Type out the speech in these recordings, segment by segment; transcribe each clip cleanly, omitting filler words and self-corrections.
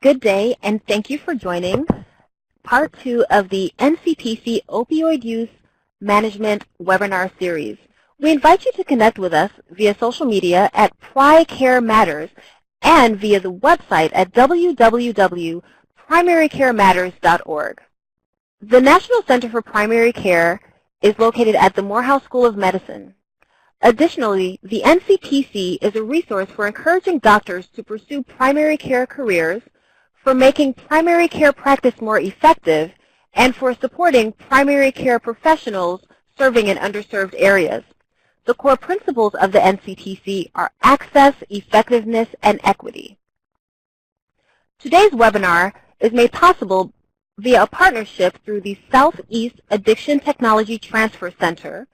Good day, and thank you for joining Part 2 of the NCPC Opioid Use Management webinar series. We invite you to connect with us via social media at PriCare Matters and via the website at www.primarycarematters.org. The National Center for Primary Care is located at the Morehouse School of Medicine. Additionally, the NCPC is a resource for encouraging doctors to pursue primary care careers, for making primary care practice more effective, and for supporting primary care professionals serving in underserved areas. The core principles of the NCPC are access, effectiveness, and equity. Today's webinar is made possible via a partnership through the Southeast Addiction Technology Transfer Center,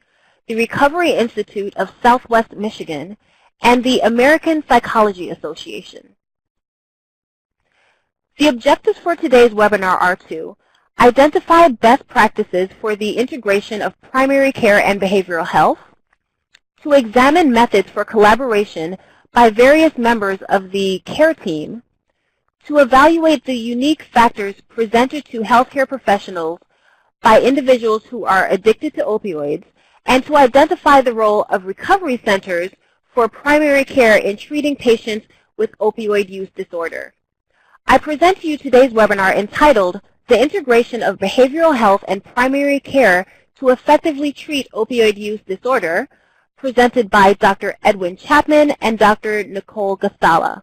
the Recovery Institute of Southwest Michigan, and the American Psychology Association. The objectives for today's webinar are to identify best practices for the integration of primary care and behavioral health, to examine methods for collaboration by various members of the care team, to evaluate the unique factors presented to healthcare professionals by individuals who are addicted to opioids, and to identify the role of recovery centers for primary care in treating patients with opioid use disorder. I present to you today's webinar entitled The Integration of Behavioral Health and Primary Care to Effectively Treat Opioid Use Disorder, presented by Dr. Edwin Chapman and Dr. Nicole Gastala.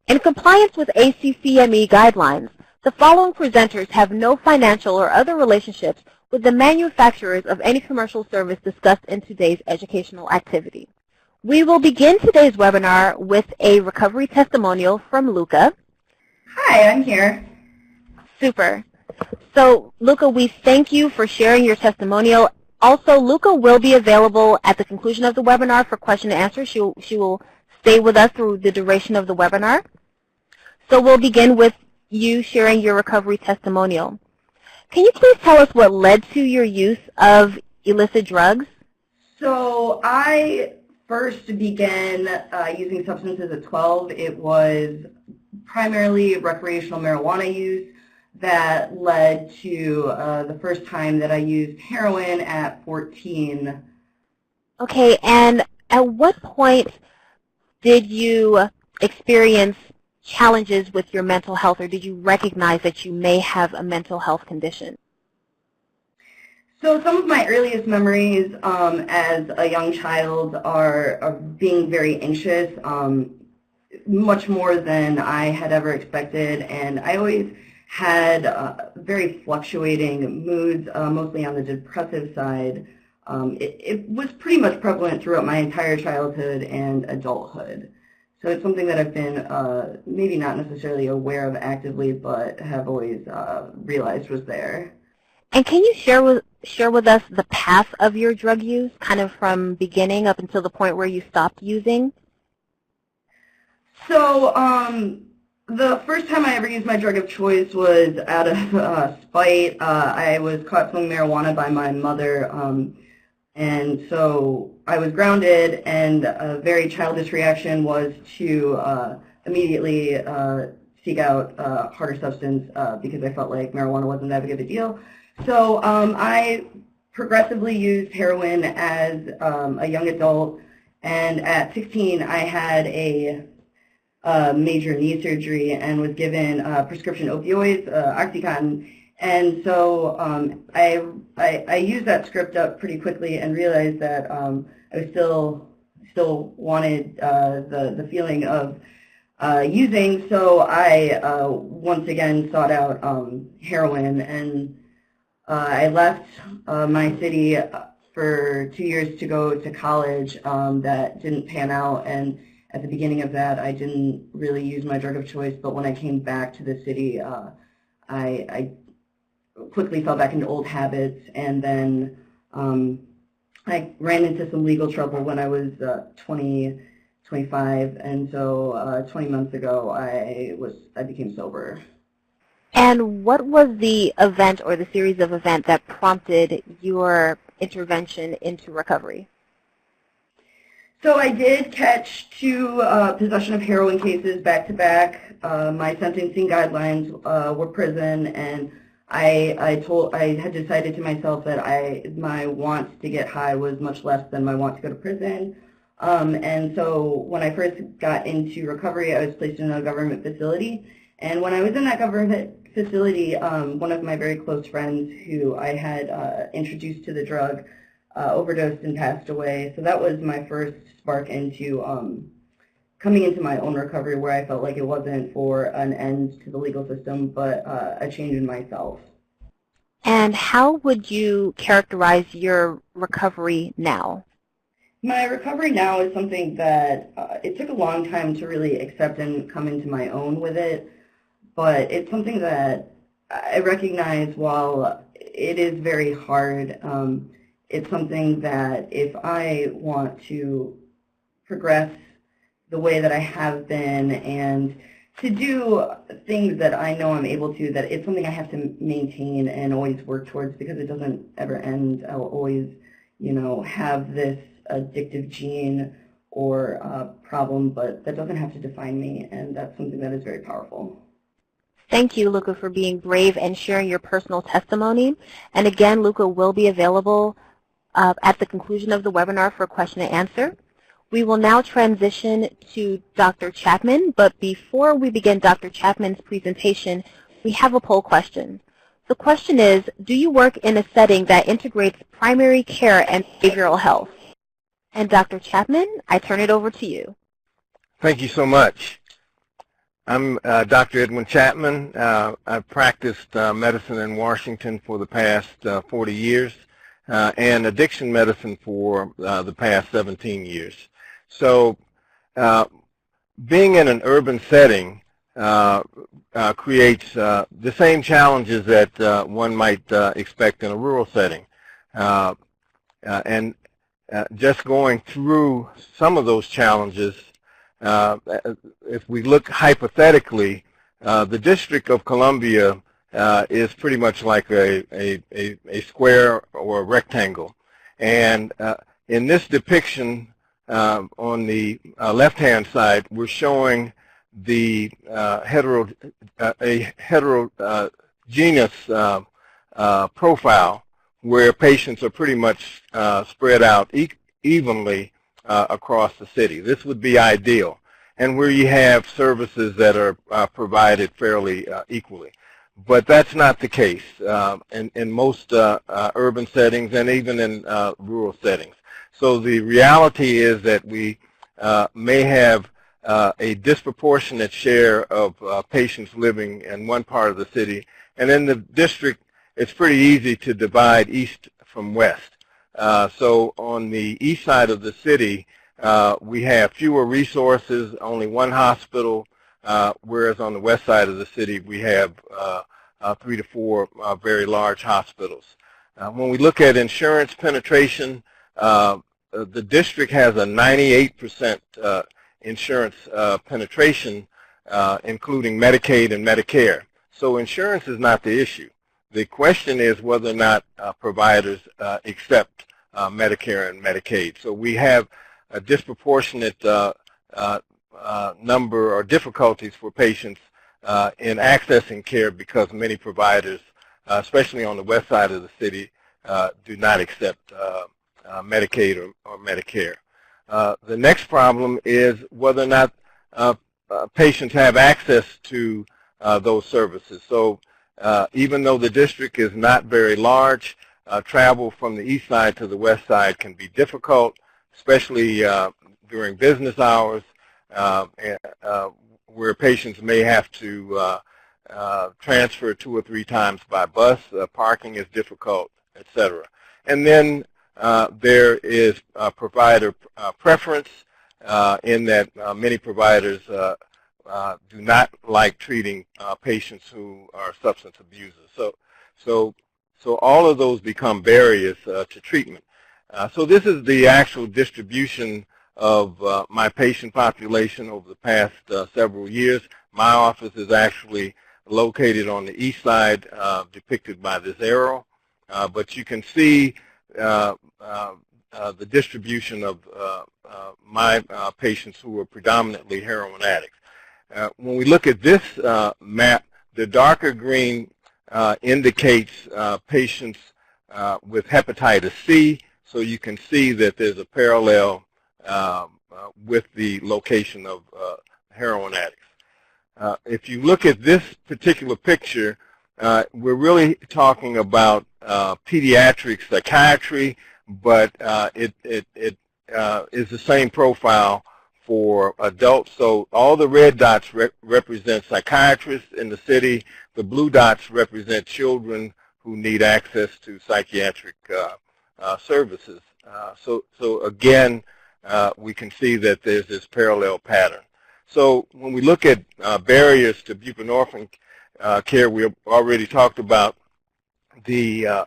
In compliance with ACCME guidelines, the following presenters have no financial or other relationships with the manufacturers of any commercial service discussed in today's educational activity. We will begin today's webinar with a recovery testimonial from Luca. Hi, I'm here. Super. So, Luca, we thank you for sharing your testimonial. Also, Luca will be available at the conclusion of the webinar for question and answer. She will stay with us through the duration of the webinar. So we'll begin with you sharing your recovery testimonial. Can you please tell us what led to your use of illicit drugs? So I first began using substances at 12. It was primarily recreational marijuana use that led to the first time that I used heroin at 14. Okay, and at what point did you experience challenges with your mental health, or did you recognize that you may have a mental health condition? So some of my earliest memories as a young child are being very anxious, much more than I had ever expected, and I always had very fluctuating moods, mostly on the depressive side. It was pretty much prevalent throughout my entire childhood and adulthood. So it's something that I've been maybe not necessarily aware of actively, but have always realized was there. And can you share with us the path of your drug use, kind of from beginning up until the point where you stopped using? So the first time I ever used my drug of choice was out of spite. I was caught smoking marijuana by my mother, and so I was grounded, and a very childish reaction was to immediately seek out a harder substance because I felt like marijuana wasn't that big of a deal. So I progressively used heroin as a young adult, and at 16 I had a major knee surgery and was given prescription opioids, Oxycontin. And so I used that script up pretty quickly and realized that I was still wanted the feeling of using. So I once again sought out heroin, and I left my city for 2 years to go to college. That didn't pan out, and at the beginning of that, I didn't really use my drug of choice, but when I came back to the city, I quickly fell back into old habits, and then I ran into some legal trouble when I was 25, and so 20 months ago, I became sober. And what was the event or the series of events that prompted your intervention into recovery? So I did catch 2 possession of heroin cases back to back. My sentencing guidelines were prison, and I had decided to myself that my want to get high was much less than my want to go to prison. And so when I first got into recovery, I was placed in a government facility. And when I was in that government facility, one of my very close friends who I had introduced to the drug overdosed and passed away. So that was my first spark into coming into my own recovery, where I felt like it wasn't for an end to the legal system, but a change in myself. And how would you characterize your recovery now? My recovery now is something that it took a long time to really accept and come into my own with it, but it's something that I recognize while it is very hard. It's something that if I want to progress the way that I have been and to do things that I know I'm able to, that it's something I have to maintain and always work towards, because it doesn't ever end. I'll always, have this addictive gene or problem, but that doesn't have to define me, and that's something that is very powerful. Thank you, Luca, for being brave and sharing your personal testimony. And again, Luca will be available at the conclusion of the webinar for question and answer. We will now transition to Dr. Chapman, but before we begin Dr. Chapman's presentation, we have a poll question. The question is, do you work in a setting that integrates primary care and behavioral health? And Dr. Chapman, I turn it over to you. Thank you so much. I'm Dr. Edwin Chapman. I've practiced medicine in Washington for the past 40 years. And addiction medicine for the past 17 years. So being in an urban setting creates the same challenges that one might expect in a rural setting. And just going through some of those challenges, if we look hypothetically, the District of Columbia is pretty much like a square or a rectangle. And in this depiction on the left-hand side, we're showing the heterogeneous profile where patients are pretty much spread out evenly across the city. This would be ideal, and where you have services that are provided fairly equally. But that's not the case in most urban settings and even in rural settings. So the reality is that we may have a disproportionate share of patients living in one part of the city, and in the district it's pretty easy to divide east from west. So on the east side of the city we have fewer resources, only one hospital, whereas on the west side of the city we have 3 to 4 very large hospitals. When we look at insurance penetration, the district has a 98% insurance penetration, including Medicaid and Medicare. So insurance is not the issue. The question is whether or not providers accept Medicare and Medicaid. So we have a disproportionate number or difficulties for patients in accessing care because many providers, especially on the west side of the city, do not accept Medicaid or Medicare. The next problem is whether or not patients have access to those services. So even though the district is not very large, travel from the east side to the west side can be difficult, especially during business hours, where patients may have to transfer 2 or 3 times by bus. Parking is difficult, etc. And then there is provider preference in that many providers do not like treating patients who are substance abusers. So all of those become barriers to treatment. So this is the actual distribution of my patient population over the past several years. My office is actually located on the east side, depicted by this arrow. But you can see the distribution of my patients who were predominantly heroin addicts. When we look at this map, the darker green indicates patients with hepatitis C, so you can see that there's a parallel with the location of heroin addicts. If you look at this particular picture, we're really talking about pediatric psychiatry, but it is the same profile for adults. So all the red dots represent psychiatrists in the city. The blue dots represent children who need access to psychiatric services. So again, we can see that there's this parallel pattern. So when we look at barriers to buprenorphine care, we already talked about the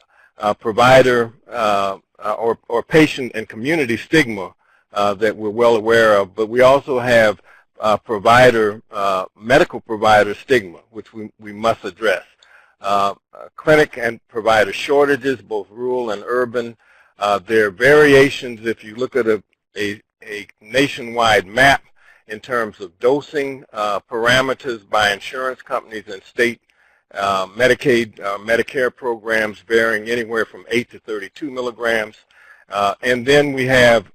provider or patient and community stigma that we're well aware of, but we also have medical provider stigma, which we must address. Clinic and provider shortages, both rural and urban. There are variations if you look at a nationwide map in terms of dosing parameters by insurance companies and state Medicaid, Medicare programs varying anywhere from 8 to 32 milligrams. And then we have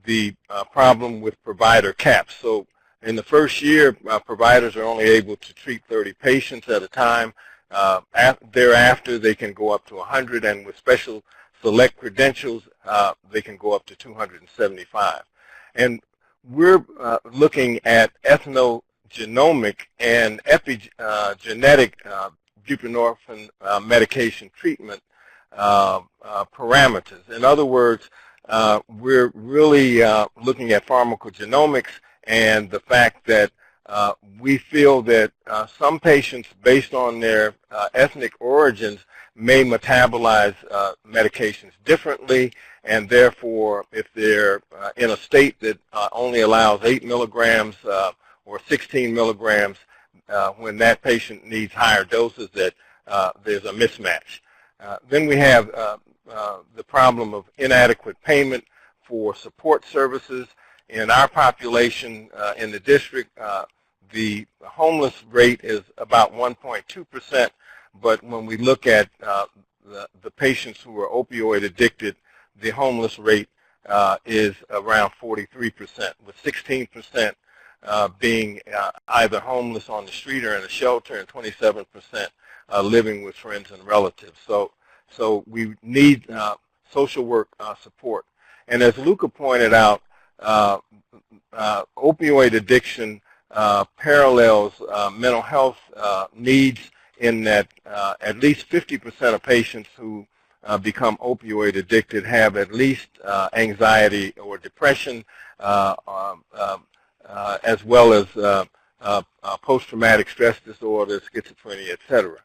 the problem with provider caps. So in the first year, providers are only able to treat 30 patients at a time. Thereafter, they can go up to 100, and with special select credentials, they can go up to 275. And we're looking at ethnogenomic and epigenetic buprenorphine medication treatment parameters. In other words, we're really looking at pharmacogenomics and the fact that we feel that some patients, based on their ethnic origins, may metabolize medications differently, and therefore, if they're in a state that only allows 8 milligrams or 16 milligrams, when that patient needs higher doses, that there's a mismatch. Then we have the problem of inadequate payment for support services. In our population in the district, the homeless rate is about 1.2%, but when we look at the patients who are opioid addicted, the homeless rate is around 43%, with 16% being either homeless on the street or in a shelter, and 27% living with friends and relatives. So we need social work support. And as Luca pointed out, opioid addiction parallels mental health needs, in that at least 50% of patients who become opioid addicted have at least anxiety or depression, as well as post-traumatic stress disorder, schizophrenia, etc.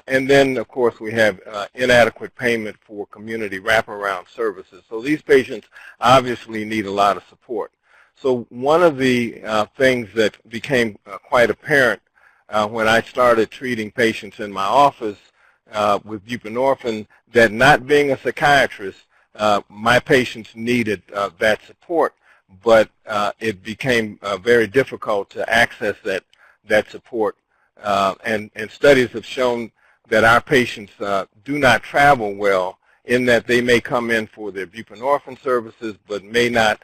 And then, of course, we have inadequate payment for community wraparound services. So these patients obviously need a lot of support. So one of the things that became quite apparent when I started treating patients in my office with buprenorphine, that not being a psychiatrist, my patients needed that support, but it became very difficult to access that support. And studies have shown that our patients do not travel well, in that they may come in for their buprenorphine services, but may not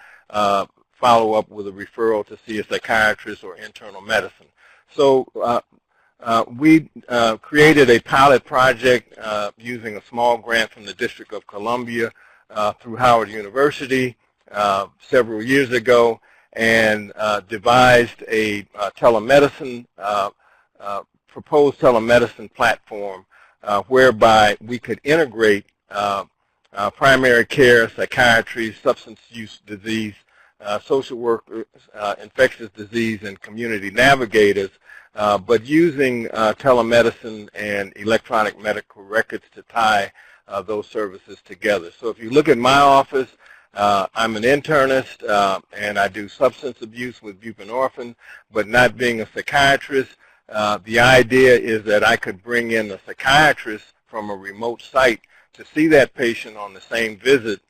follow up with a referral to see a psychiatrist or internal medicine. So we created a pilot project using a small grant from the District of Columbia through Howard University several years ago, and devised a telemedicine, proposed telemedicine platform whereby we could integrate primary care, psychiatry, substance use disease, social workers, infectious disease, and community navigators, but using telemedicine and electronic medical records to tie those services together. So if you look at my office, I'm an internist, and I do substance abuse with buprenorphine, but not being a psychiatrist, the idea is that I could bring in a psychiatrist from a remote site to see that patient on the same visit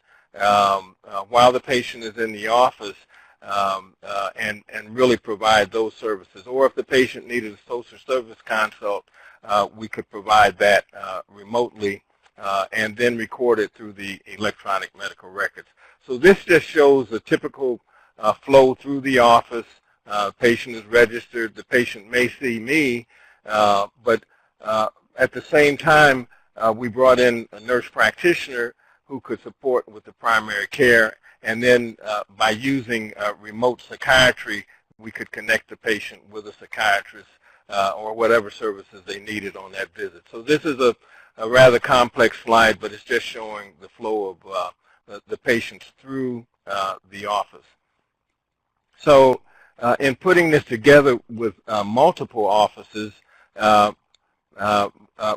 while the patient is in the office and really provide those services. Or if the patient needed a social service consult, we could provide that remotely and then record it through the electronic medical records. So this just shows the typical flow through the office. Patient is registered. The patient may see me, but at the same time, we brought in a nurse practitioner who could support with the primary care, and then by using remote psychiatry, we could connect the patient with a psychiatrist or whatever services they needed on that visit. So this is a rather complex slide, but it's just showing the flow of the patients through the office. So in putting this together with multiple offices,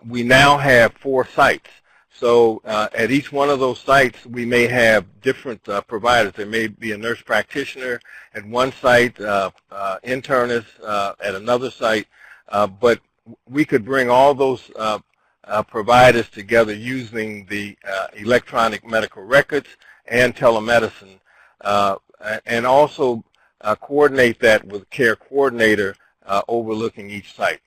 we now have 4 sites. So at each one of those sites, we may have different providers. There may be a nurse practitioner at one site, internist at another site, but we could bring all those providers together using the electronic medical records and telemedicine, and also coordinate that with a care coordinator overlooking each site.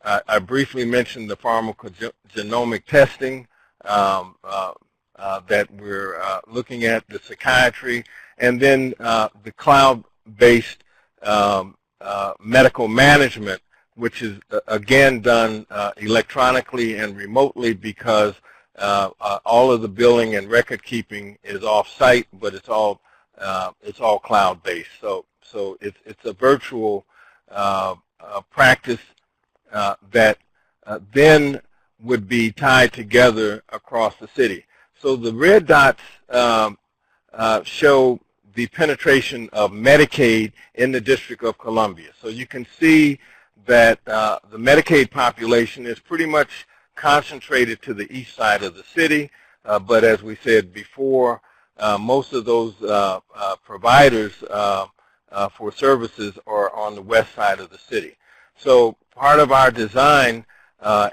I briefly mentioned the pharmacogenomic testing that we're looking at, the psychiatry, and then the cloud-based medical management, which is again done electronically and remotely, because all of the billing and record keeping is off-site, but it's all cloud-based. So it's a virtual practice that then would be tied together across the city. So the red dots show the penetration of Medicaid in the District of Columbia. So you can see that the Medicaid population is pretty much concentrated to the east side of the city, but as we said before, most of those providers for services are on the west side of the city. So part of our design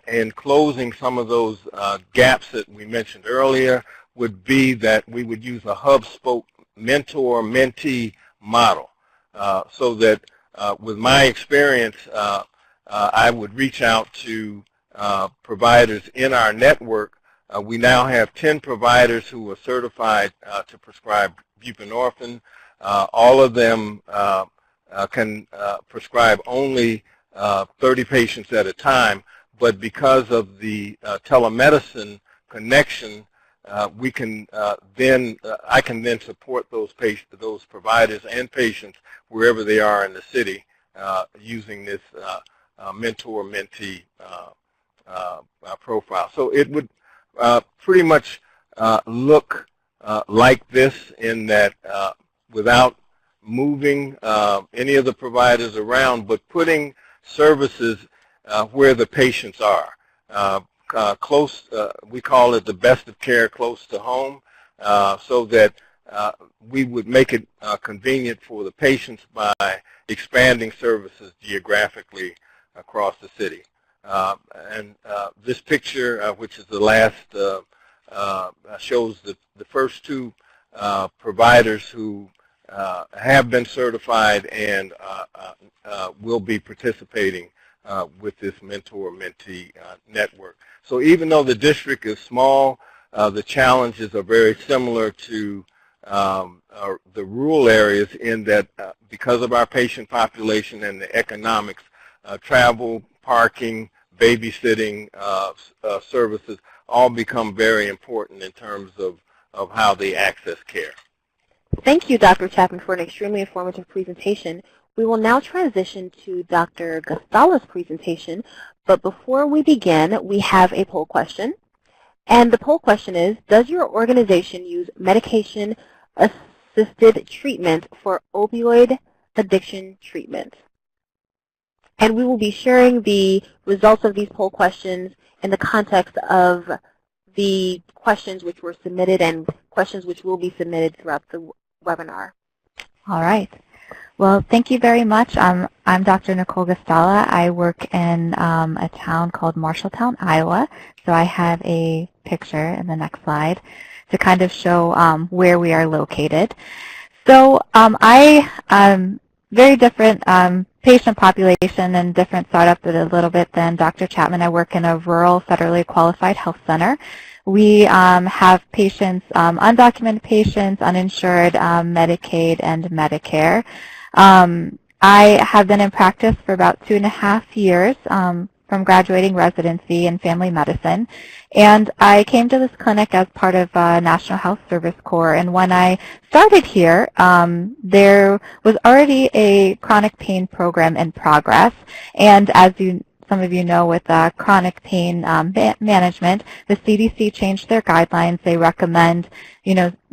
in closing some of those gaps that we mentioned earlier would be that we would use a hub-spoke mentor-mentee model, so that with my experience, I would reach out to providers in our network. We now have 10 providers who are certified to prescribe buprenorphine. All of them can prescribe only 30 patients at a time, but because of the telemedicine connection, we can I can then support those providers and patients wherever they are in the city using this mentor-mentee profile. So it would pretty much look like this, in that without moving any of the providers around, but putting services where the patients are. Close, we call it the best of care close to home, so that we would make it convenient for the patients by expanding services geographically across the city. And this picture, which is the last, shows the first 2 providers who have been certified and will be participating with this mentor-mentee network. So even though the district is small, the challenges are very similar to the rural areas, in that because of our patient population and the economics, travel, parking, babysitting services all become very important in terms of how they access care. Thank you, Dr. Chapman, for an extremely informative presentation. We will now transition to Dr. Gastala's presentation, but before we begin, we have a poll question. And the poll question is, does your organization use medication-assisted treatment for opioid addiction treatment? And we will be sharing the results of these poll questions in the context of the questions which were submitted and questions which will be submitted throughout the webinar. All right. Well, thank you very much. I'm Dr. Nicole Gastala. I work in a town called Marshalltown, Iowa. So I have a picture in the next slide to kind of show where we are located. So I very different patient population and different startup a little bit than Dr. Chapman. I work in a rural federally qualified health center. We have patients, undocumented patients, uninsured, Medicaid, and Medicare. I have been in practice for about 2.5 years from graduating residency in family medicine. And I came to this clinic as part of National Health Service Corps. And when I started here, there was already a chronic pain program in progress. And as some of you know, with chronic pain management, the CDC changed their guidelines. They recommend,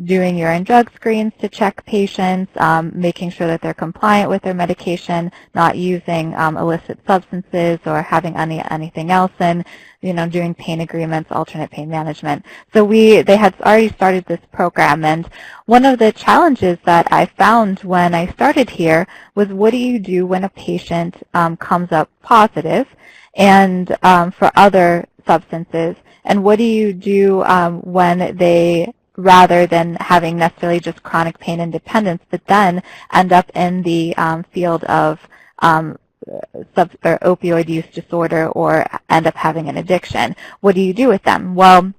doing urine drug screens to check patients, making sure that they're compliant with their medication, not using illicit substances or having anything else, and doing pain agreements, alternate pain management. So they had already started this program, and one of the challenges that I found when I started here was, what do you do when a patient comes up positive and for other substances, and what do you do when they, rather than having necessarily just chronic pain and dependence, but then end up in the field of or opioid use disorder or end up having an addiction? What do you do with them? Well,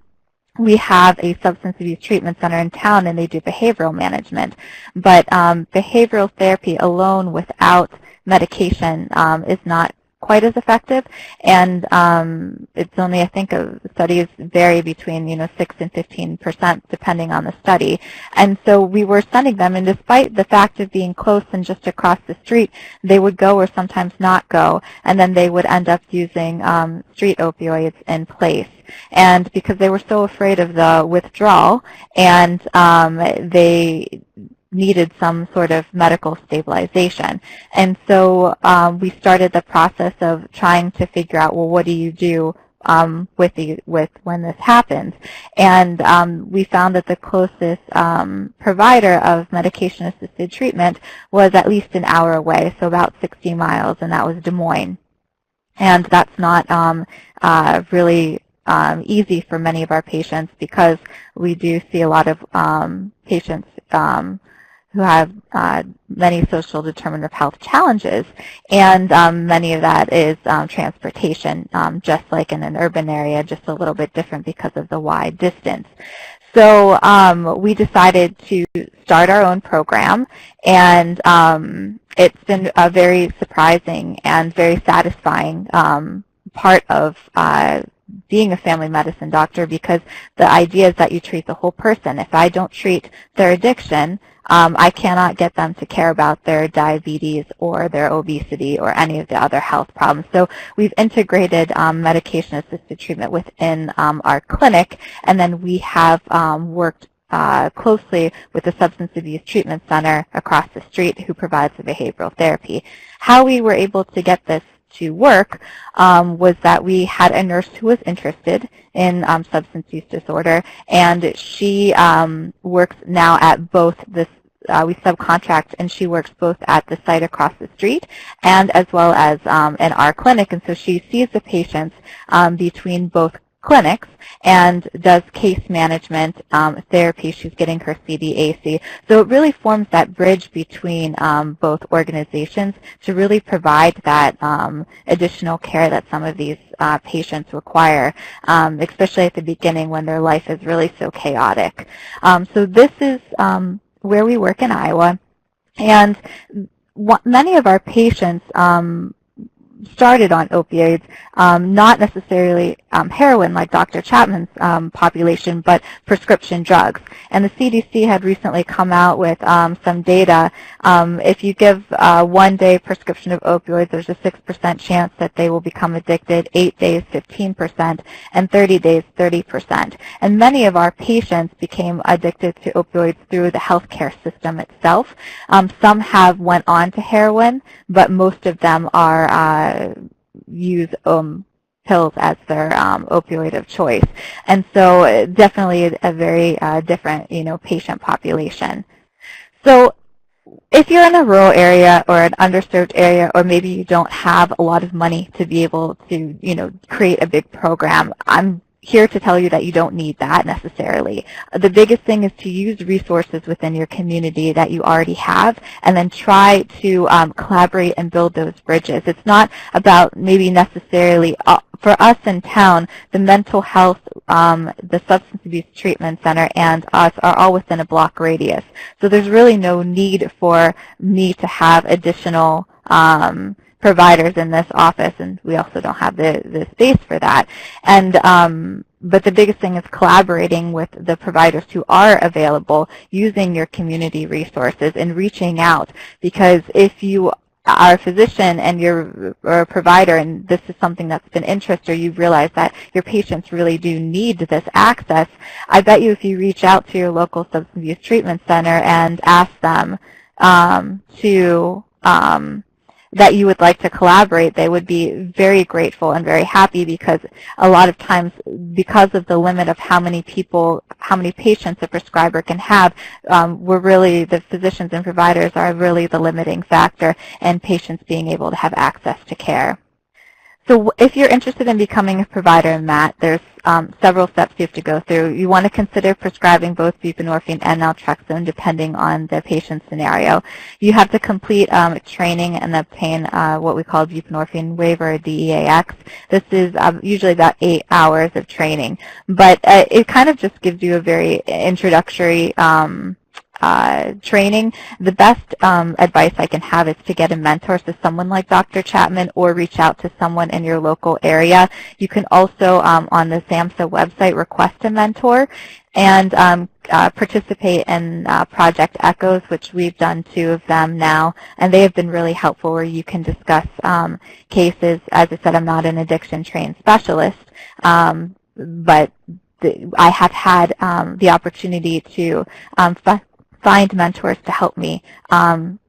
we have a substance abuse treatment center in town, and they do behavioral management. But behavioral therapy alone without medication is not quite as effective, and it's only, I think, studies vary between 6 and 15% depending on the study. And so we were sending them, and despite the fact of being close and just across the street, they would go or sometimes not go, and then they would end up using street opioids in place. And because they were so afraid of the withdrawal, and they needed some sort of medical stabilization. And so we started the process of trying to figure out, well, what do you do with when this happens? And we found that the closest provider of medication-assisted treatment was at least an hour away, so about 60 miles, and that was Des Moines. And that's not really easy for many of our patients, because we do see a lot of patients who have many social determinant of health challenges, and many of that is transportation, just like in an urban area, just a little bit different because of the wide distance. So we decided to start our own program, and it's been a very surprising and very satisfying part of being a family medicine doctor, because the idea is that you treat the whole person. If I don't treat their addiction, I cannot get them to care about their diabetes or their obesity or any of the other health problems. So we've integrated medication-assisted treatment within our clinic, and then we have worked closely with the Substance Abuse Treatment Center across the street, who provides the behavioral therapy. How we were able to get this to work was that we had a nurse who was interested in substance use disorder, and she works now at both this, we subcontract, and she works both at the site across the street and as well as in our clinic. And so she sees the patients between both clinics and does case management therapy. She's getting her CDAC. So it really forms that bridge between both organizations to really provide that additional care that some of these patients require, especially at the beginning when their life is really so chaotic. So this is where we work in Iowa, and many of our patients started on opioids, not necessarily heroin like Dr. Chapman's population, but prescription drugs. And the CDC had recently come out with some data. If you give a 1-day prescription of opioids, there's a 6% chance that they will become addicted, 8 days 15%, and 30 days 30%. And many of our patients became addicted to opioids through the healthcare system itself. Some have went on to heroin, but most of them are use pills as their opioid of choice. And so definitely a very different, patient population. So if you're in a rural area or an underserved area, or maybe you don't have a lot of money to be able to, create a big program, I'm here to tell you that you don't need that necessarily. The biggest thing is to use resources within your community that you already have, and then try to collaborate and build those bridges. It's not about maybe necessarily, for us in town, the mental health, the substance abuse treatment center, and us are all within a block radius. So there's really no need for me to have additional providers in this office, and we also don't have the space for that. And but the biggest thing is collaborating with the providers who are available, using your community resources and reaching out, because if you are a physician and you're a provider and this is something that's been interest, or you realize that your patients really do need this access, I bet you if you reach out to your local substance abuse treatment center and ask them that you would like to collaborate, they would be very grateful and very happy, because a lot of times, because of the limit of how many patients a prescriber can have, the physicians and providers are really the limiting factor in patients being able to have access to care. So if you're interested in becoming a provider in MAT, there's several steps you have to go through. You want to consider prescribing both buprenorphine and naltrexone depending on the patient scenario. You have to complete training and obtain what we call buprenorphine waiver, or DEAX. This is usually about 8 hours of training, but it kind of just gives you a very introductory training. The best advice I can have is to get a mentor, so someone like Dr. Chapman, or reach out to someone in your local area. You can also, on the SAMHSA website, request a mentor and participate in Project Echoes, which we've done 2 of them now, and they have been really helpful, where you can discuss cases. As I said, I'm not an addiction-trained specialist, but I have had the opportunity to find mentors to help me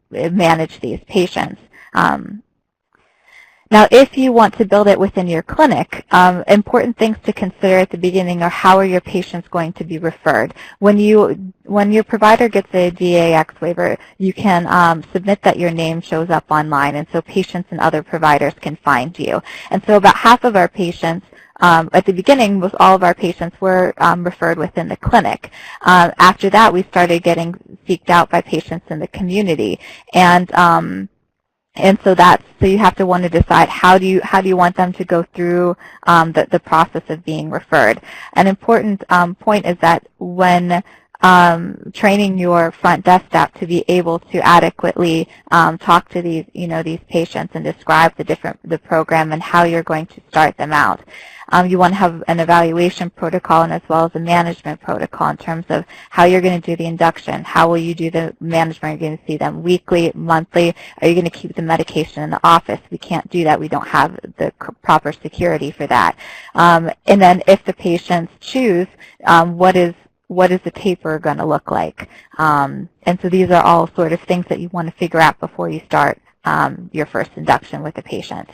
manage these patients. Now, if you want to build it within your clinic, important things to consider at the beginning are, how are your patients going to be referred? When your provider gets a DAX waiver, you can submit that your name shows up online, and so patients and other providers can find you. And so about half of our patients, at the beginning, most all of our patients were referred within the clinic. After that, we started getting seeked out by patients in the community, and so you have to want to decide, how do you want them to go through the process of being referred. An important point is that when training your front desk staff to be able to adequately talk to these patients and describe the program and how you're going to start them out. You want to have an evaluation protocol, and as well as a management protocol in terms of how you're going to do the induction. How will you do the management? Are you going to see them weekly, monthly? Are you going to keep the medication in the office? We can't do that. We don't have the proper security for that. And then if the patients choose, what is the taper going to look like? And so these are all sort of things that you want to figure out before you start your first induction with the patient.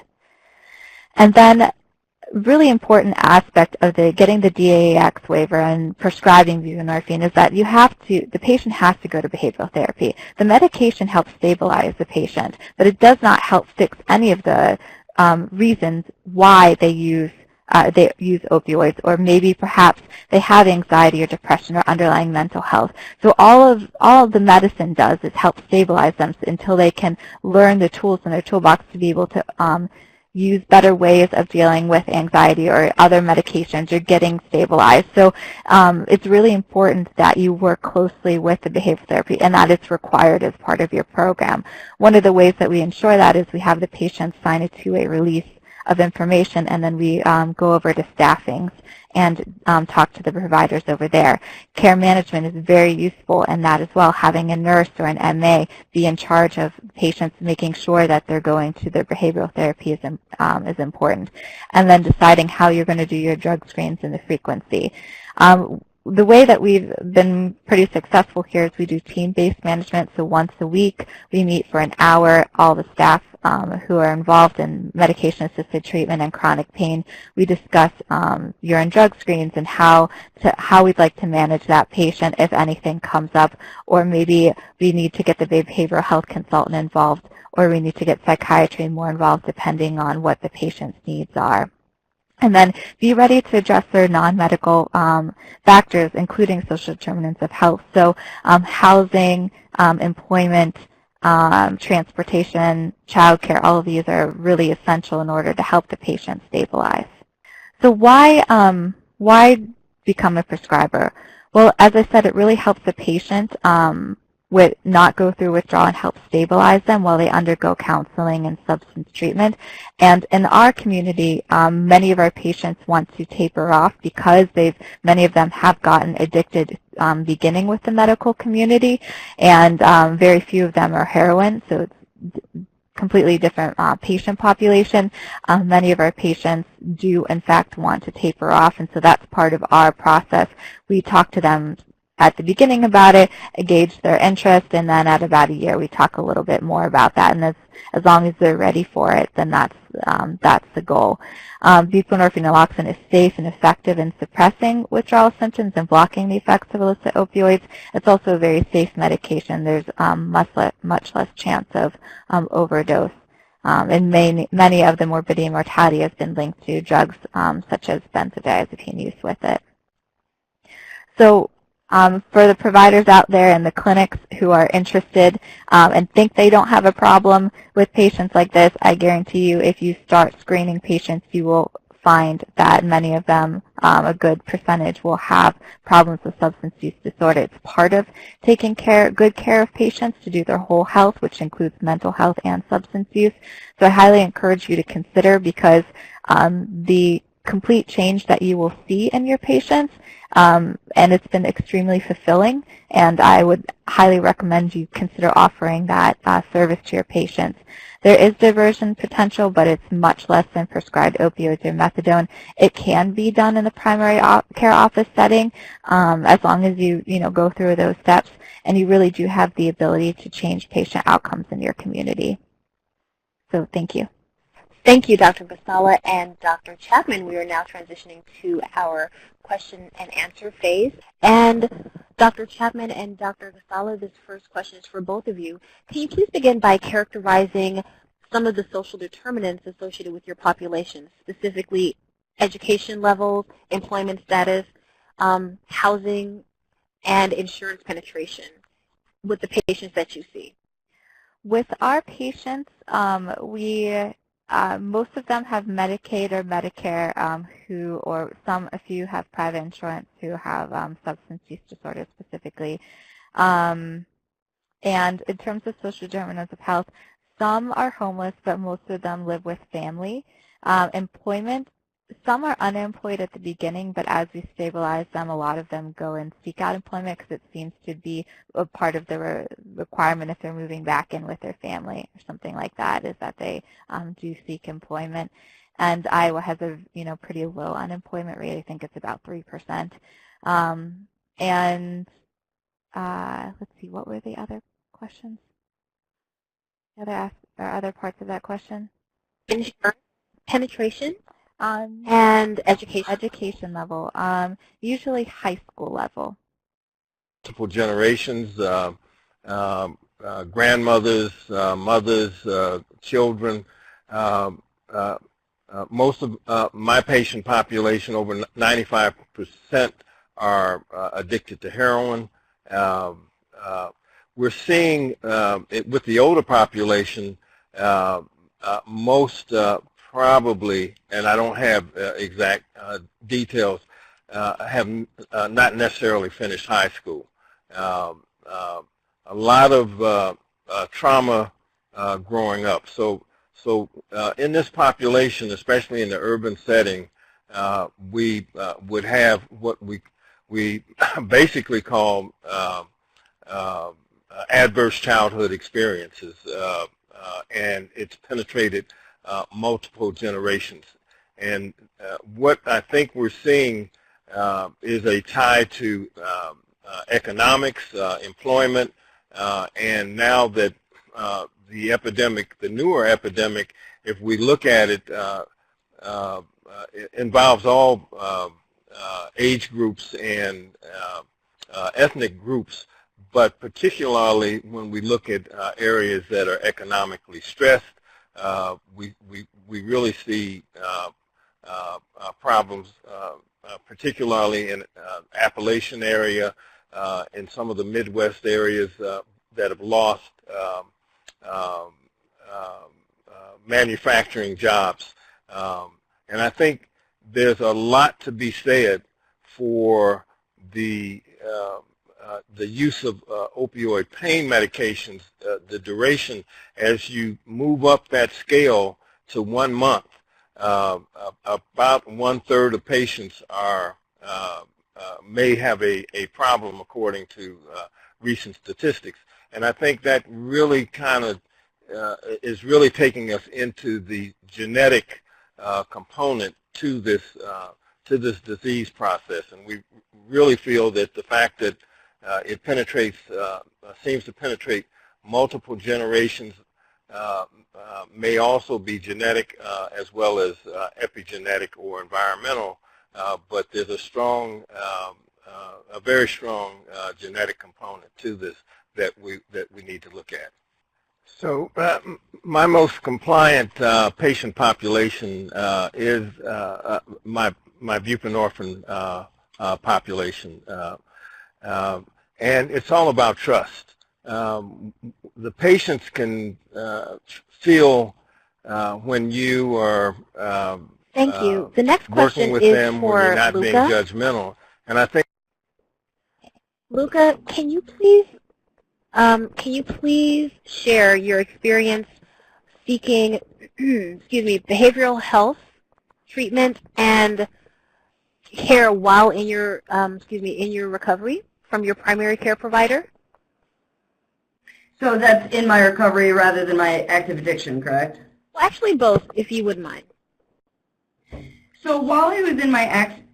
And then really important aspect of getting the DAX waiver and prescribing buprenorphine is that the patient has to go to behavioral therapy. The medication helps stabilize the patient, but it does not help fix any of the reasons why they use opioids, or maybe perhaps they have anxiety or depression or underlying mental health. So all the medicine does is help stabilize them until they can learn the tools in their toolbox to be able to use better ways of dealing with anxiety or other medications or getting stabilized. So it's really important that you work closely with the behavioral therapy, and that it's required as part of your program. One of the ways that we ensure that is we have the patients sign a 2-way release of information, and then we go over to staffings and talk to the providers over there. Care management is very useful in that as well. Having a nurse or an MA be in charge of patients, making sure that they're going to their behavioral therapy is important. And then deciding how you're going to do your drug screens and the frequency. the way that we've been pretty successful here is we do team-based management. So once a week, we meet for an hour, all the staff who are involved in medication-assisted treatment and chronic pain. We discuss urine drug screens and how we'd like to manage that patient if anything comes up, or maybe we need to get the behavioral health consultant involved, or we need to get psychiatry more involved depending on what the patient's needs are. And then be ready to address their non-medical factors, including social determinants of health. So housing, employment, transportation, childcare, all of these are really essential in order to help the patient stabilize. So why become a prescriber? Well, as I said, it really helps the patient not go through withdrawal and help stabilize them while they undergo counseling and substance treatment. And in our community, many of our patients want to taper off because many of them have gotten addicted beginning with the medical community, and very few of them are heroin, so it's completely different patient population. Many of our patients do, in fact, want to taper off, and so that's part of our process. We talk to them at the beginning about it, gauge their interest, and then at about a year we talk a little bit more about that. And as long as they're ready for it, then that's the goal. Buprenorphine naloxone is safe and effective in suppressing withdrawal symptoms and blocking the effects of illicit opioids. It's also a very safe medication. There's much less chance of overdose. And many of the morbidity and mortality has been linked to drugs such as benzodiazepine use with it. So for the providers out there in the clinics who are interested and think they don't have a problem with patients like this, I guarantee you if you start screening patients, you will find that many of them, a good percentage, will have problems with substance use disorder. It's part of taking good care of patients to do their whole health, which includes mental health and substance use. So I highly encourage you to consider, because the complete change that you will see in your patients, and it's been extremely fulfilling, and I would highly recommend you consider offering that service to your patients. There is diversion potential, but it's much less than prescribed opioids or methadone. It can be done in the primary care office setting, as long as you go through those steps, and you really do have the ability to change patient outcomes in your community. So thank you. Thank you, Dr. Gastala and Dr. Chapman. We are now transitioning to our question and answer phase. And Dr. Chapman and Dr. Gastala, this first question is for both of you. Can you please begin by characterizing some of the social determinants associated with your population, specifically education levels, employment status, housing, and insurance penetration with the patients that you see? With our patients, most of them have Medicaid or Medicare, a few have private insurance who have substance use disorder specifically. And in terms of social determinants of health, some are homeless, but most of them live with family. Employment, some are unemployed at the beginning, but as we stabilize them, a lot of them go and seek out employment because it seems to be a part of the requirement if they're moving back in with their family or something like that, is that they do seek employment. And Iowa has a pretty low unemployment rate. I think it's about 3%. Let's see, what were the other questions? Other parts of that question? Insurance penetration. And education. Education level, usually high school level. Multiple generations, grandmothers, mothers, children. Most of my patient population, over 95%, are addicted to heroin. We're seeing with the older population, most probably, and I don't have exact details, have not necessarily finished high school. A lot of trauma growing up. So in this population, especially in the urban setting, we would have what we basically call adverse childhood experiences, and it's penetrated multiple generations. And what I think we're seeing is a tie to economics, employment, and now that the epidemic, the newer epidemic, if we look at it, it involves all age groups and ethnic groups, but particularly when we look at areas that are economically stressed, we really see problems, particularly in Appalachian area, in some of the Midwest areas that have lost manufacturing jobs. And I think there's a lot to be said for the use of opioid pain medications, the duration as you move up that scale to 1 month. About 1/3 of patients are may have a problem according to recent statistics, and I think that really kind of is really taking us into the genetic component to this disease process, and we really feel that the fact that it penetrates, seems to penetrate multiple generations, may also be genetic as well as epigenetic or environmental, but there's a strong, a very strong genetic component to this that we need to look at. So my most compliant patient population is my buprenorphine population, and it's all about trust. The patients can feel when you are Thank you. The next question working with is them for when you're not Luca. being judgmental, and I think. Luca, can you please share your experience seeking, excuse me, behavioral health treatment and care while in your, in your recovery from your primary care provider? So that's in my recovery rather than my active addiction, correct? Well, actually both, if you wouldn't mind. So while I was in my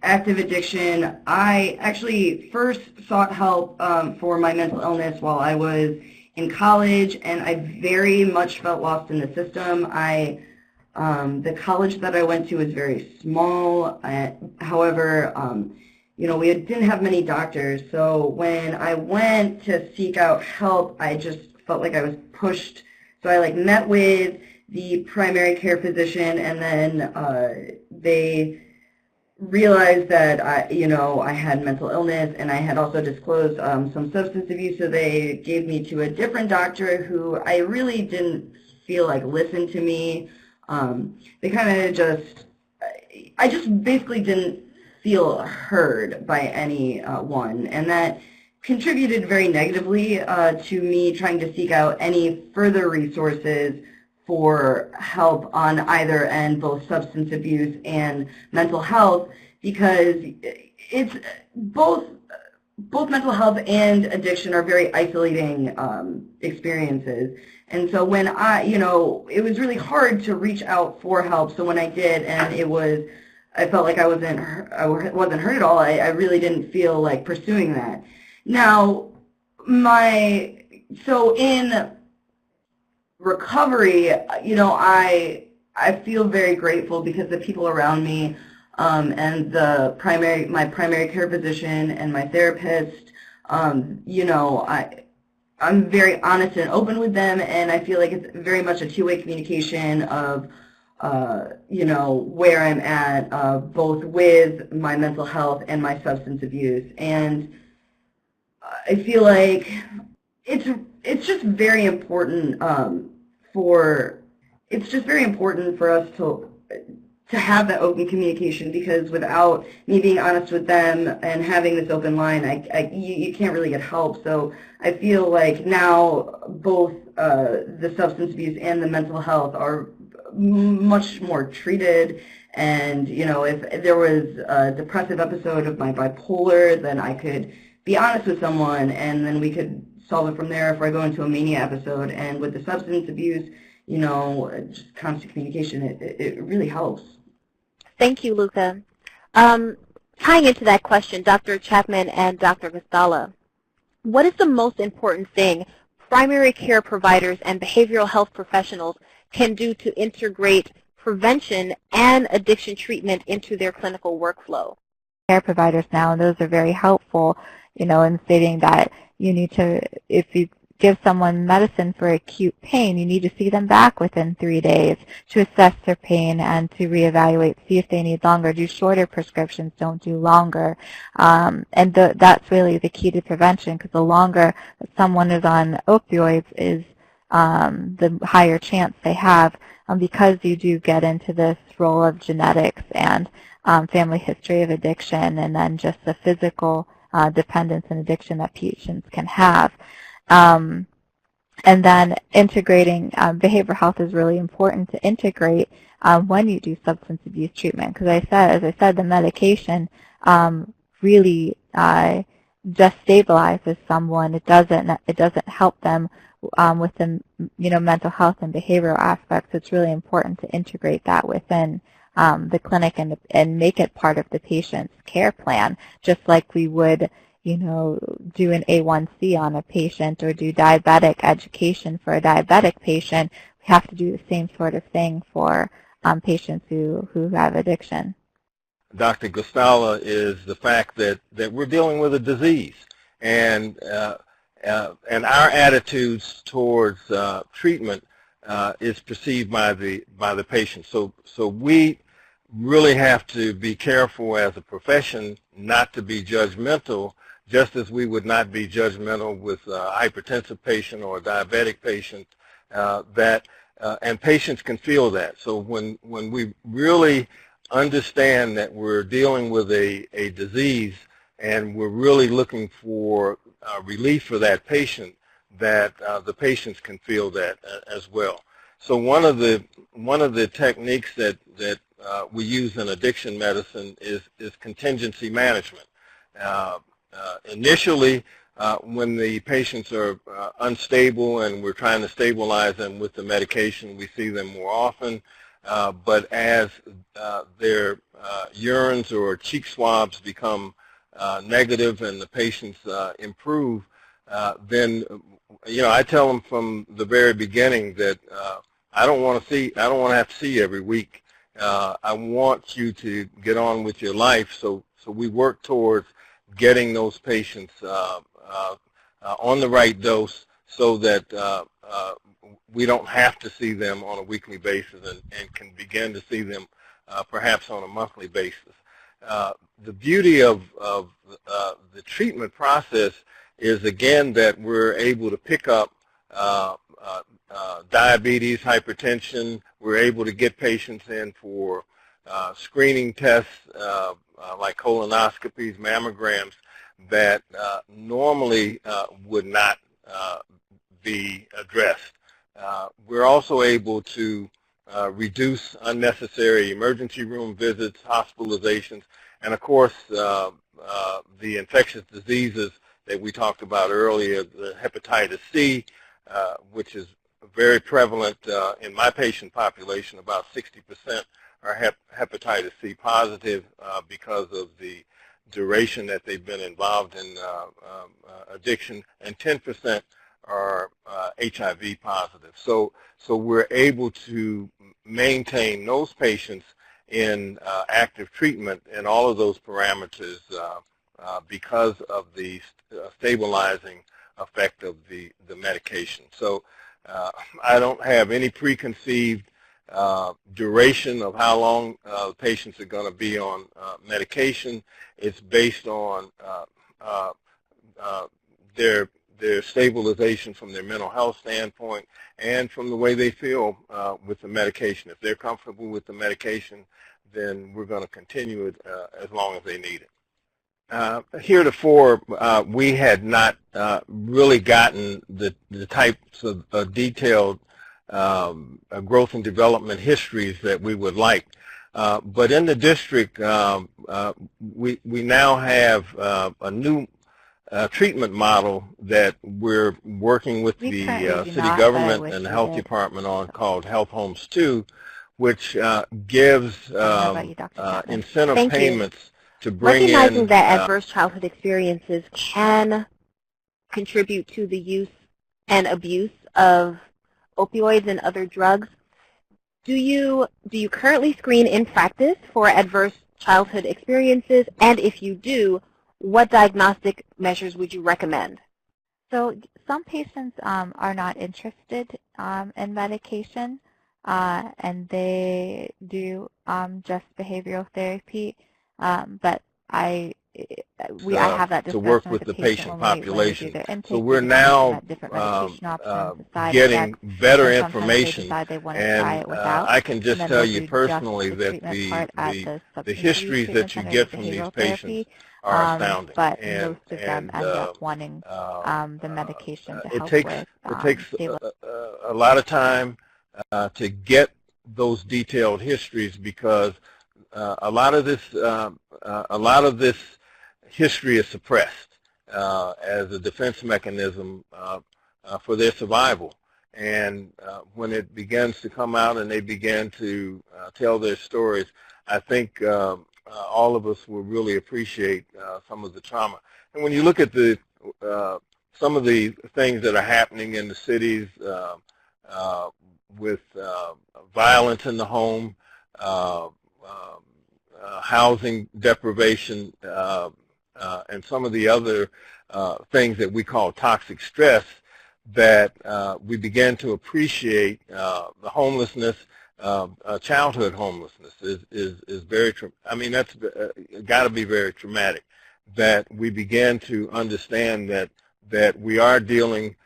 active addiction, I actually first sought help for my mental illness while I was in college, and I very much felt lost in the system. The college that I went to was very small. However, you know, we didn't have many doctors, so when I went to seek out help, I just felt like I was pushed. So I met with the primary care physician, and then they realized that I had mental illness, and I had also disclosed some substance abuse, so they gave me to a different doctor who I really didn't feel like listened to me. They kind of I just basically didn't feel heard by anyone, and that contributed very negatively to me trying to seek out any further resources for help on either end, both substance abuse and mental health, because it's both mental health and addiction are very isolating experiences. And so when it was really hard to reach out for help. So when I did, and I felt like I wasn't heard at all. I really didn't feel like pursuing that. Now, so in recovery, I feel very grateful because the people around me and my primary care physician and my therapist, I'm very honest and open with them, and I feel like it's very much a two-way communication of where I'm at, both with my mental health and my substance abuse. And I feel like it's just very important for us to have that open communication, because without me being honest with them and having this open line, you can't really get help. So I feel like now both the substance abuse and the mental health are much more treated, and if there was a depressive episode of my bipolar, then I could be honest with someone, and then we could solve it from there if I go into a mania episode. And with the substance abuse, just constant communication, it really helps. Thank you, Luca. tying into that question, Dr. Chapman and Dr. Gastala, what is the most important thing primary care providers and behavioral health professionals can do to integrate prevention and addiction treatment into their clinical workflow? Care providers now, and those are very helpful, in stating that you need to, if you give someone medicine for acute pain, you need to see them back within 3 days to assess their pain and to reevaluate, see if they need longer. Do shorter prescriptions, don't do longer. And that's really the key to prevention, because the longer someone is on opioids is the higher chance they have, because you do get into this role of genetics and family history of addiction, and then just the physical dependence and addiction that patients can have. And then integrating behavioral health is really important to integrate when you do substance abuse treatment, because as I said, the medication really just stabilizes someone. It doesn't help them with the mental health and behavioral aspects. It's really important to integrate that within the clinic and make it part of the patient's care plan, just like we would do an A1C on a patient or do diabetic education for a diabetic patient. We have to do the same sort of thing for patients who have addiction. Dr. Gastala, is the fact that we're dealing with a disease, and our attitudes towards treatment is perceived by the patient. So we really have to be careful as a profession not to be judgmental, just as we would not be judgmental with a hypertensive patient or a diabetic patient, and patients can feel that. So when we really understand that we're dealing with a disease and we're really looking for relief for that patient, that the patients can feel that as well. So one of the techniques that we use in addiction medicine is contingency management. Initially, when the patients are unstable and we're trying to stabilize them with the medication, we see them more often. But as their urines or cheek swabs become negative and the patients improve, then I tell them from the very beginning that I don't want to have to see you every week. I want you to get on with your life. So we work towards getting those patients on the right dose so that we don't have to see them on a weekly basis and can begin to see them perhaps on a monthly basis. The beauty of the treatment process is, again, that we're able to pick up diabetes, hypertension. We're able to get patients in for screening tests like colonoscopies, mammograms, that normally would not be addressed. We're also able to reduce unnecessary emergency room visits, hospitalizations, and of course the infectious diseases that we talked about earlier, the hepatitis C, which is very prevalent in my patient population. About 60% are hepatitis C positive because of the duration that they've been involved in addiction, and 10% are HIV positive. So we're able to maintain those patients in active treatment in all of those parameters because of the stabilizing effect of the medication. So I don't have any preconceived duration of how long patients are going to be on medication. It's based on their stabilization from their mental health standpoint and from the way they feel with the medication. If they're comfortable with the medication, then we're going to continue it as long as they need it. Heretofore, we had not really gotten the types of detailed growth and development histories that we would like. But in the district, we now have a new treatment model that we're working with the city government and the health department on, called Health Homes 2, which gives incentive payments to bring Recognizing in that adverse childhood experiences can contribute to the use and abuse of opioids and other drugs, do you currently screen in practice for adverse childhood experiences? And if you do, what diagnostic measures would you recommend? So some patients are not interested in medication, and they do just behavioral therapy, but I have that discussion to work with the patient population. So we're now getting better information, and I can just tell you personally that the histories that you get from these patients are astounding. But most of them end up wanting the medication to help with it takes a lot of time to get those detailed histories, because a lot of this history is suppressed as a defense mechanism for their survival. And when it begins to come out and they begin to tell their stories, I think all of us will really appreciate some of the trauma. And when you look at some of the things that are happening in the cities with violence in the home, housing deprivation, and some of the other things that we call toxic stress, that we began to appreciate the homelessness, childhood homelessness is very, I mean, that's got to be very traumatic, that we began to understand that we are dealing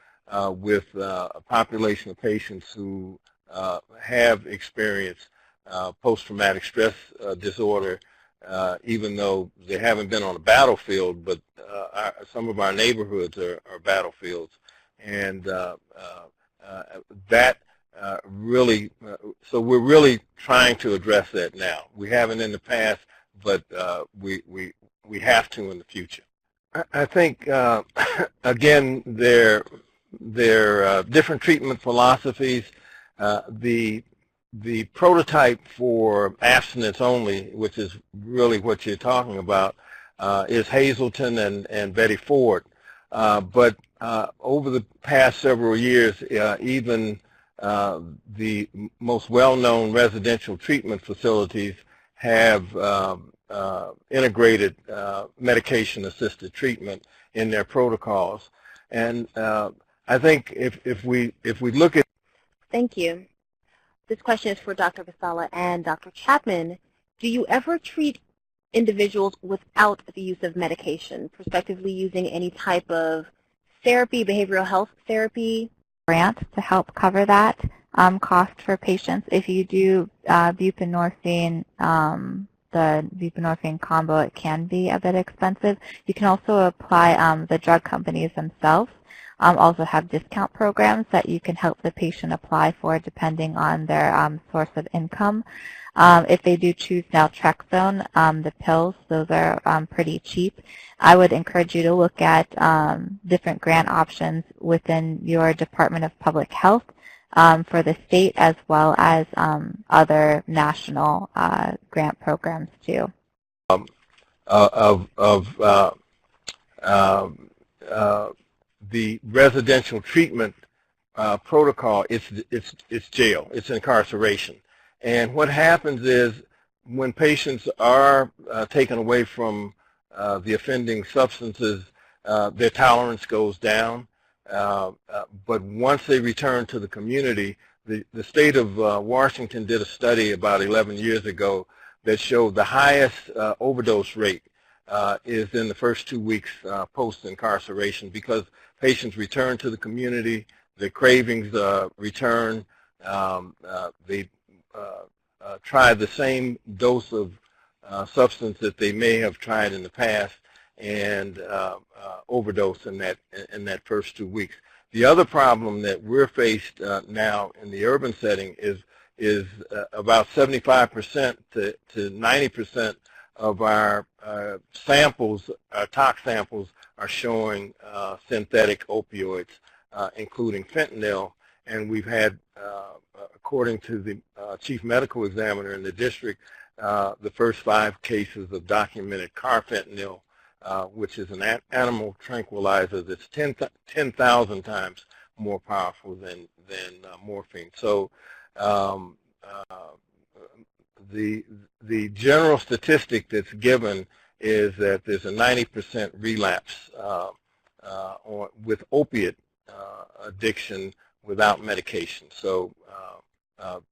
with a population of patients who have experienced post-traumatic stress disorder, even though they haven't been on a battlefield, but some of our neighborhoods are battlefields. And that really, so we're really trying to address that now. We haven't in the past, but we have to in the future. I think, again, there are different treatment philosophies. The prototype for abstinence only, which is really what you're talking about, is Hazelton and Betty Ford. But over the past several years, even the most well-known residential treatment facilities have integrated medication-assisted treatment in their protocols. And I think if we look at... Thank you. This question is for Dr. Vasala and Dr. Chapman. Do you ever treat individuals without the use of medication, prospectively using any type of therapy, behavioral health therapy? Grant to help cover that cost for patients. If you do buprenorphine, the buprenorphine combo, it can be a bit expensive. You can also apply, the drug companies themselves also have discount programs that you can help the patient apply for depending on their source of income. If they do choose naltrexone, the pills, those are pretty cheap. I would encourage you to look at different grant options within your Department of Public Health for the state, as well as other national grant programs too. The residential treatment protocol, it's jail, it's incarceration. And what happens is when patients are taken away from the offending substances, their tolerance goes down. But once they return to the community, the state of Washington did a study about 11 years ago that showed the highest overdose rate is in the first 2 weeks post-incarceration, because patients return to the community, their cravings return, they try the same dose of substance that they may have tried in the past, and overdose in that first 2 weeks. The other problem that we're faced now in the urban setting is about 75% to 90% of our samples, our tox samples, are showing synthetic opioids, including fentanyl. And we've had, according to the chief medical examiner in the district, the first 5 cases of documented carfentanil, which is an animal tranquilizer that's 10,000 times more powerful than morphine. So the general statistic that's given is that there's a 90% relapse with opiate addiction without medication. So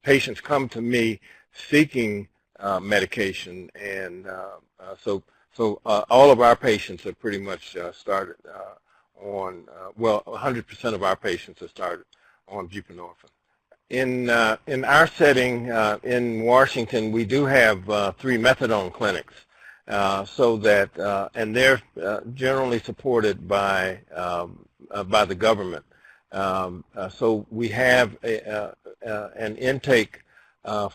patients come to me seeking medication, and so all of our patients are pretty much started on, well, 100% of our patients are started on buprenorphine. In our setting in Washington, we do have 3 methadone clinics, so that and they're generally supported by the government. So we have an intake by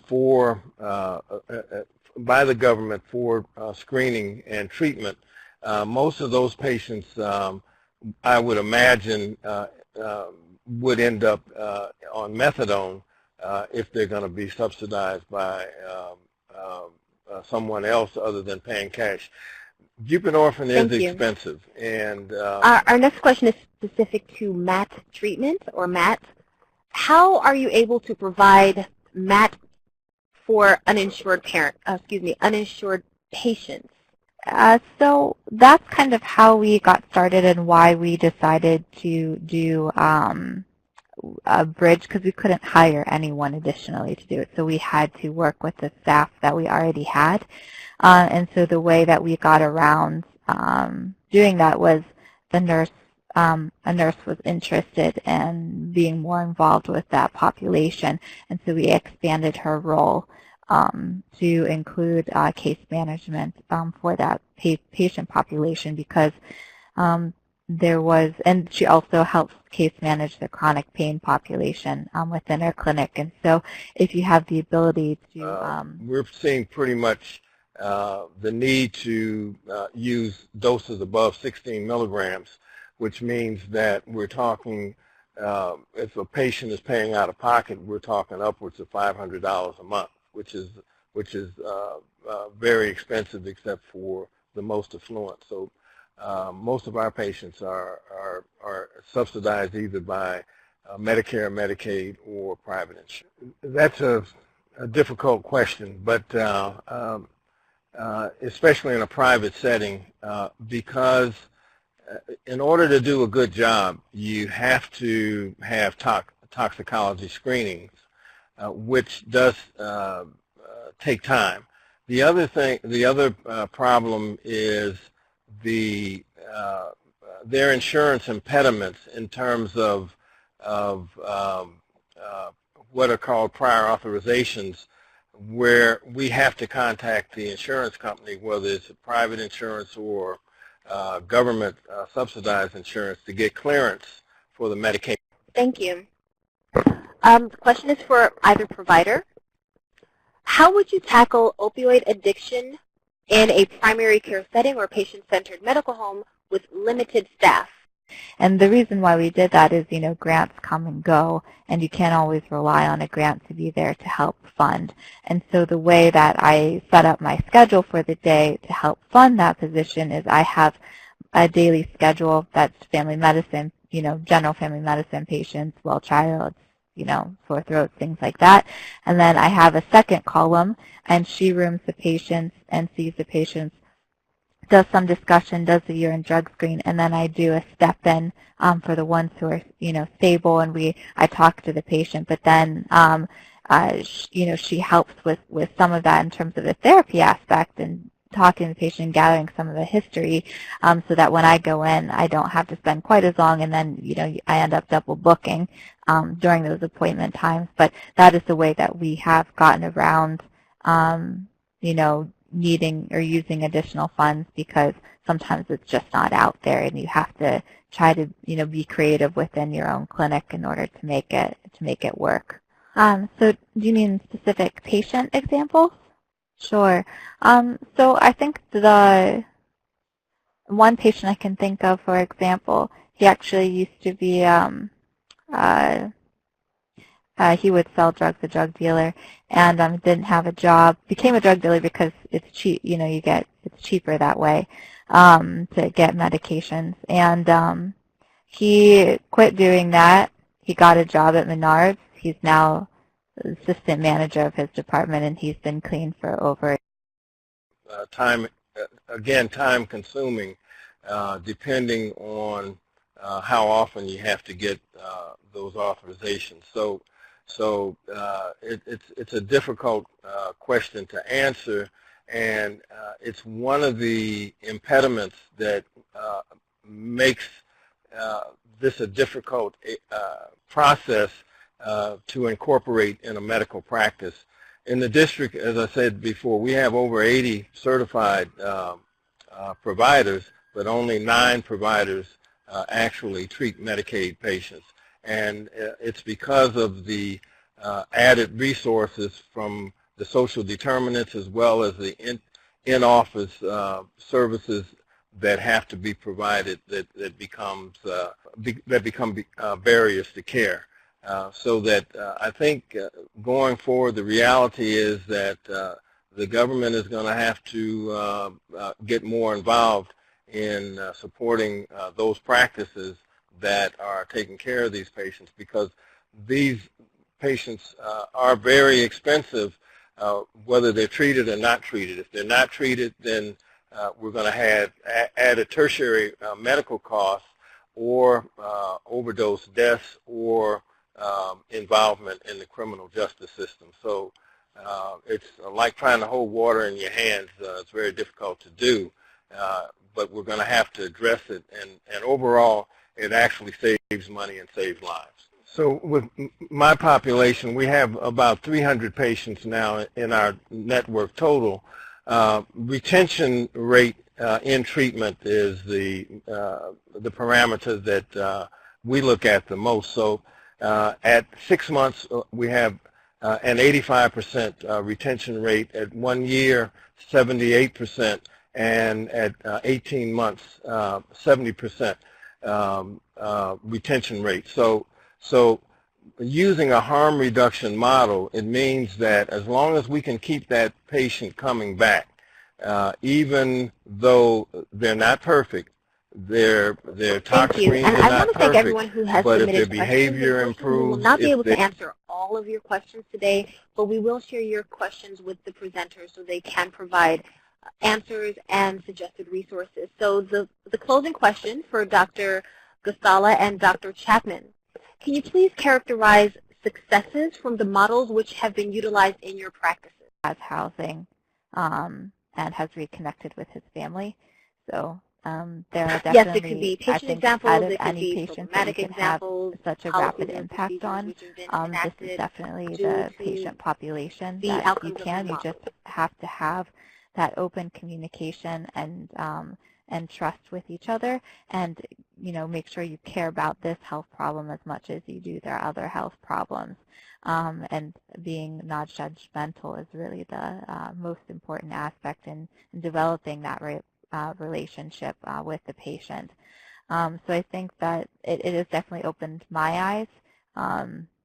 the government for screening and treatment. Most of those patients, I would imagine, would end up on methadone if they're going to be subsidized by someone else other than paying cash. Buprenorphine is expensive, and our next question is specific to MAT treatment or MAT. How are you able to provide MAT for uninsured uninsured patients? So that's kind of how we got started and why we decided to do a bridge, because we couldn't hire anyone additionally to do it. So we had to work with the staff that we already had. And so the way that we got around doing that was a nurse was interested in being more involved with that population. And so we expanded her role to include case management for that patient population, because there was, and she also helps case manage the chronic pain population within our clinic. And so if you have the ability to... we're seeing pretty much the need to use doses above 16 milligrams, which means that we're talking, if a patient is paying out of pocket, we're talking upwards of $500 a month, which is very expensive except for the most affluent. So most of our patients are subsidized either by Medicare, Medicaid, or private insurance. That's a difficult question, but especially in a private setting, because in order to do a good job, you have to have toxicology screenings, which does take time. The other problem is their insurance impediments in terms of what are called prior authorizations, where we have to contact the insurance company, whether it's a private insurance or government subsidized insurance, to get clearance for the medication. Thank you. The question is for either provider. How would you tackle opioid addiction in a primary care setting or patient-centered medical home with limited staff? And the reason why we did that is, you know, grants come and go, and you can't always rely on a grant to be there to help fund. And so the way that I set up my schedule for the day to help fund that position is I have a daily schedule that's family medicine, you know, general family medicine patients, well childs, you know, sore throats, things like that. And then I have a second column, and she rooms the patients and sees the patients, does some discussion, does the urine drug screen, and then I do a step-in for the ones who are, you know, stable, and I talk to the patient. But then, you know, she helps with some of that in terms of the therapy aspect and talking to the patient and gathering some of the history, so that when I go in, I don't have to spend quite as long, and then, you know, I end up double booking during those appointment times. But that is the way that we have gotten around, you know, needing or using additional funds, because sometimes it's just not out there, and you have to try to, you know, be creative within your own clinic in order to make it work. So do you mean specific patient examples? Sure. So I think the one patient I can think of, for example, he actually used to be he would sell drugs, a drug dealer, and didn't have a job. Became a drug dealer because it's cheap. You know, it's cheaper that way to get medications. And he quit doing that. He got a job at Menards. He's now assistant manager of his department, and he's been clean for over. Time consuming, depending on how often you have to get those authorizations. So it's a difficult question to answer, and it's one of the impediments that makes this a difficult process to incorporate in a medical practice. In the district, as I said before, we have over 80 certified providers, but only 9 providers actually treat Medicaid patients. And it's because of the added resources from the social determinants as well as the in-office services that have to be provided that become barriers to care. So that I think going forward, the reality is that the government is going to have to get more involved in supporting those practices that are taking care of these patients, because these patients are very expensive, whether they're treated or not treated. If they're not treated, then we're going to have added tertiary medical costs or overdose deaths or involvement in the criminal justice system. So it's like trying to hold water in your hands. It's very difficult to do, but we're going to have to address it, and overall it actually saves money and saves lives. So with my population, we have about 300 patients now in our network total. Retention rate in treatment is the parameter that we look at the most. So at 6 months, we have an 85% retention rate. At 1 year, 78%, and at 18 months, 70% retention rate. So using a harm reduction model, it means that as long as we can keep that patient coming back, even though they're not perfect, their tox screens are not perfect, but if their behavior improves, we will not be able to answer all of your questions today, but we will share your questions with the presenters so they can provide answers and suggested resources. So the closing question for Dr. Gustala and Dr. Chapman: can you please characterize successes from the models which have been utilized in your practices? Has housing and has reconnected with his family. So there are definitely, yes, it could be patient examples, it could be problematic examples, such a rapid impact on. This is definitely the patient population that you just have to have that open communication and trust with each other, and make sure you care about this health problem as much as you do their other health problems. And being non-judgmental is really the most important aspect in developing that relationship with the patient. So I think that it has definitely opened my eyes,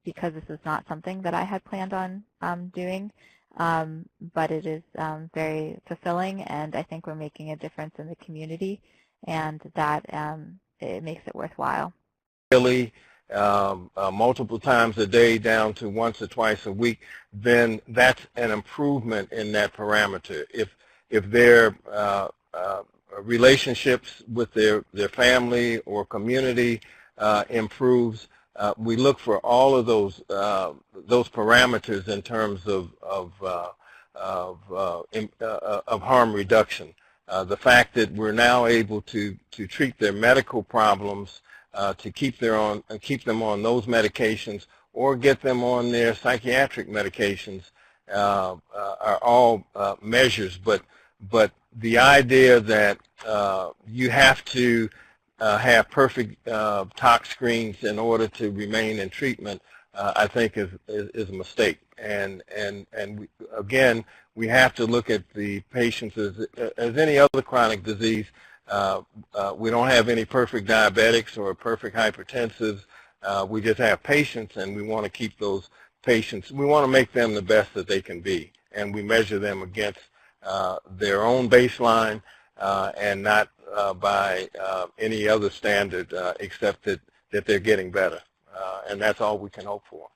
because this is not something that I had planned on doing. But it is very fulfilling, and I think we're making a difference in the community, and that it makes it worthwhile. Really, multiple times a day down to once or twice a week, then that's an improvement in that parameter. If their relationships with their family or community improves, we look for all of those parameters in terms of harm reduction. The fact that we're now able to treat their medical problems, to keep them on those medications or get them on their psychiatric medications, are all measures. But the idea that you have to have perfect tox screens in order to remain in treatment, I think is a mistake. And again, we have to look at the patients as any other chronic disease. We don't have any perfect diabetics or perfect hypertensives. We just have patients, and we want to keep those patients, we want to make them the best that they can be, and we measure them against their own baseline and not by any other standard except that they're getting better, and that's all we can hope for.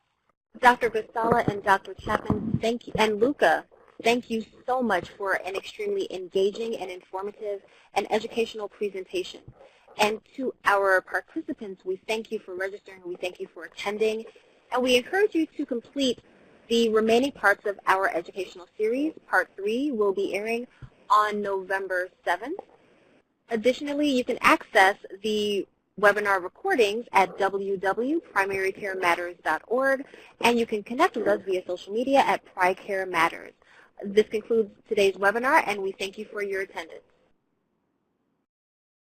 Dr. Gustala and Dr. Chapman, thank you, and Luca, thank you so much for an extremely engaging and informative and educational presentation. And to our participants, we thank you for registering, we thank you for attending, and we encourage you to complete the remaining parts of our educational series. Part 3 will be airing on November 7th. Additionally, you can access the webinar recordings at www.primarycarematters.org, and you can connect with us via social media at PriCareMatters. This concludes today's webinar, and we thank you for your attendance.